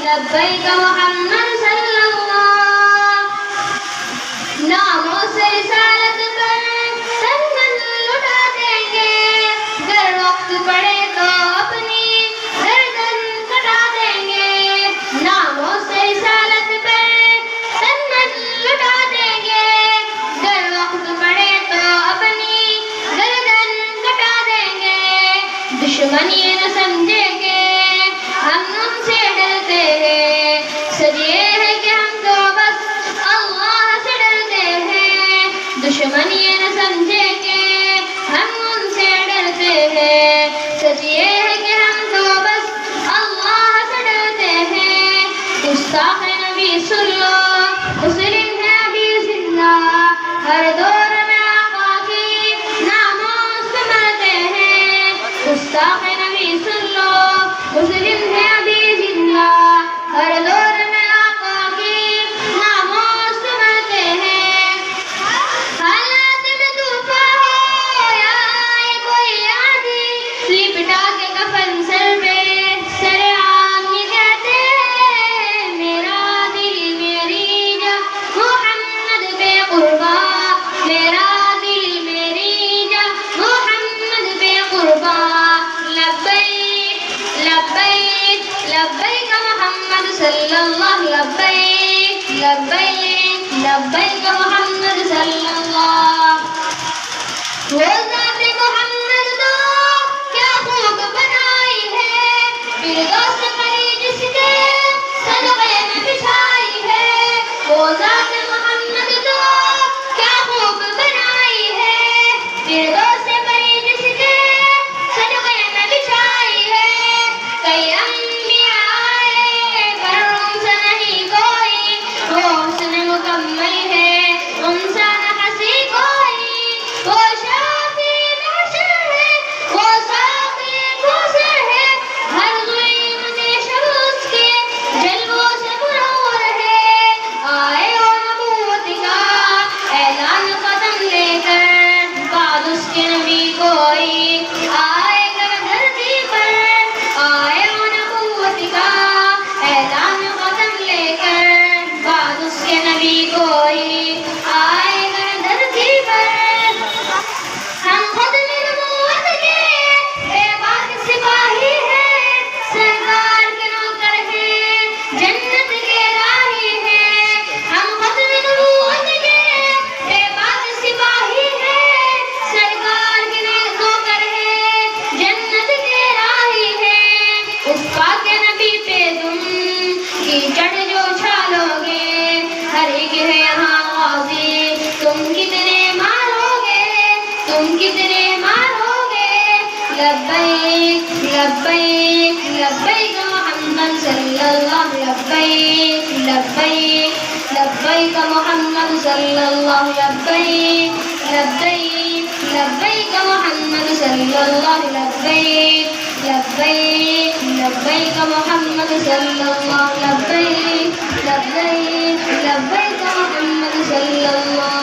لبیک محمد صلی اللہ. ناموں سے رسالت پر تن من لٹا دیں گے، گر وقت پڑے تو اپنی گردن کٹا دیں گے. ناموں سے رسالت پر تن من لٹا دیں گے، گر وقت پڑے تو اپنی گردن کٹا دیں گے. دشمن یہ نہ سمجھے کہ ہم ان سے ڈرتے ہیں، سچ یہ ہے کہ ہم تو بس اللہ سے ڈرتے ہیں. دشمن یہ نہ سمجھے کہ ہم ان سے ڈرتے ہیں، سچ یہ ہے کہ ہم تو بس اللہ سے ڈرتے ہیں. گستاخ نبی سن لو، مسلم ہے ابھی زندہ، ہر دور میں آقا کی ناموں سے مرتے ہیں. گستاخ نبی سن لو، مسلم ہے ابھی زندہ، ہر دور میں آقا کی ناموں سے مرتے ہیں. حالات میں طوفان ہو یا آئے کوئی آندھی، لپٹا کے کفن سر پہ سر عام یہ کہتے ہیں، میرا دل میری جاں محمد پہ قربان، میرا دل میری جاں محمد پہ قربان. لبیک لبیک لبیک محمد صلی اللہ، لبیک لبیک لبیک محمد صلی اللہ. وہ ذات محمد تو کیا خوب بنائی ہے، فردوس پری جس کے صدقے میں بچھائی ہے. وہ ذات محمد تو کیا خوب بنائی ہے، فردوس پری جس کے صدقے میں بچھائی ہے. کئی انبیاء آئے پر ان سے نہیں کوئی، وہ حسن مکمل ہے ان سے نہ ہنسی کوئی. وہ شافی محشر ہے، وہ ساقی کوثر ہے، ہر ظلم سے شمس کے جلووں سے منور ہے. آئے وہ نبوت کا اعلان قدم لے کر، بعد اس کے نبی کوئی آئے گا دھرتی پر. آئے وہ نبوت کا اعلان قدم لے کر، بعد اس کے نبی کوئی آئے گا دھرتی پر. ہم خود نبوت کے بے باک سپاہی ہیں، سرکار کے نوکر ہیں، جنت کے راہی ہیں. ہم خود نبوت کے بے باک سپاہی ہیں، سرکار کے نوکر ہیں، جنت کے راہی ہیں. اس پاک نبی پہ تم کیچڑ جو چھالو گے، ہر ایک ہے یہاں غازی، تم کتنے مارو گے، تم کتنے مارو گے. لبیک لبیک لبیک محمد صلی اللہ، لبیک لبیک لبیک محمد صلی اللہ، لبیک لبیک لبیک محمد صلی اللہ، لبیک لبیک لبیک محمد صلی اللہ، لبیک لبیک لبیک محمد صلی اللہ.